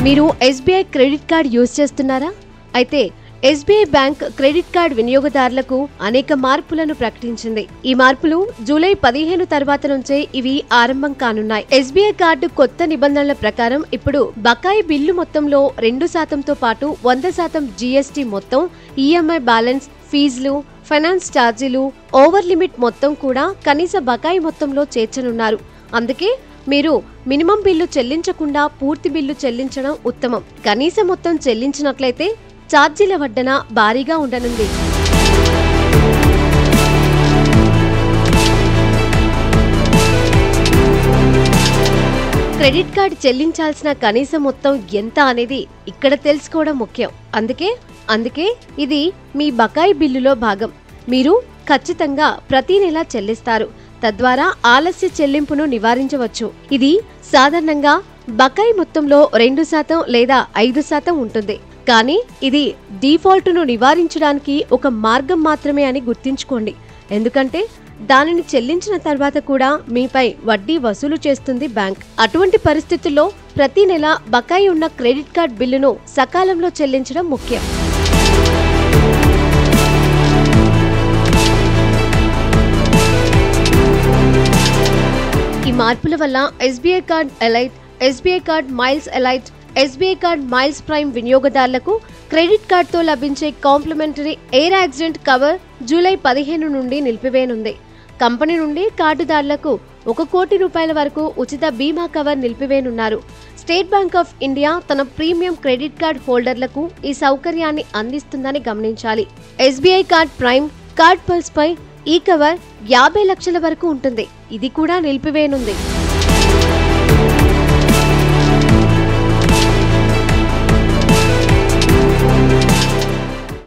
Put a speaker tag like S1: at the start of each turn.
S1: మీరు SBI credit card use చేస్తున్నారా? అయితే ఎస్బీఐ బ్యాంక్ క్రెడిట్ కార్డ్ వినియోగదారులకు అనేక మార్పులను ప్రకటించింది. ఈ మార్పులు జూలై 15 తర్వాత నుంచే ఇవి ఆరంభం కానున్నాయి. ఎస్బీఐ కార్డు కొత్త నిబంధనల ప్రకారం ఇప్పుడు బకాయి బిల్లు మొత్తంలో 2%తో పాటు 100% జీఎస్టీ మొత్తం, ఈఎంఐ బ్యాలెన్స్, ఫీజులు, ఫైనాన్స్ ఛార్జీలు, ఓవర్ లిమిట్ మొత్తం కూడా కనీస బకాయి మొత్తంలో చేర్చనున్నారు. అందుకే మీరు మినిమం బిల్లు చెల్లించకుండా పూర్తి బిల్లు చెల్లించడం ఉత్తమం. కనీస మొత్తం చెల్లించినట్లయితే ఛార్జీల వడ్డన భారీగా ఉండనుంది. క్రెడిట్ కార్డు చెల్లించాల్సిన కనీస మొత్తం ఎంత అనేది ఇక్కడ తెలుసుకోవడం ముఖ్యం. అందుకే ఇది మీ బకాయి బిల్లులో భాగం. మీరు ఖచ్చితంగా ప్రతి నెల చెల్లిస్తారు. తద్వారా ఆలస్య చెల్లింపును నివారించవచ్చు. ఇది సాధారణంగా బకాయి మొత్తంలో 2% లేదా 5% ఉంటుంది. కానీ ఇది డిఫాల్ట్ను నివారించడానికి ఒక మార్గం మాత్రమే అని గుర్తుంచుకోండి. ఎందుకంటే దానిని చెల్లించిన తర్వాత కూడా మీపై వడ్డీ వసూలు చేస్తుంది బ్యాంక్. అటువంటి పరిస్థితుల్లో ప్రతి నెల బకాయి ఉన్న క్రెడిట్ కార్డ్ బిల్లును సకాలంలో చెల్లించడం ముఖ్యం. ఈ మార్పుల వల్ల SBI card elite, SBI card miles elite, SBI card miles prime వినియోగదారులకు క్రెడిట్ కార్డుతో లభించే complimentary air accident cover July 15 నుండి నిలిపివేయనుంది. కంపెనీ నుండి కార్డుదారులకు ₹1 కోటి వరకు ఉచిత బీమా కవర్ నిలిపివేయనున్నారు. స్టేట్ బ్యాంక్ ఆఫ్ ఇండియా తన ప్రీమియం క్రెడిట్ కార్డ్ హోల్డర్లకు ఈ సౌకర్యాన్ని అందిస్తుందని గమనించాలి. SBI card prime, card pulse పై ఈ కవర్ 50 లక్షల వరకు ఉంటుంది. ఇది కూడా నిలిపివేయనుంది.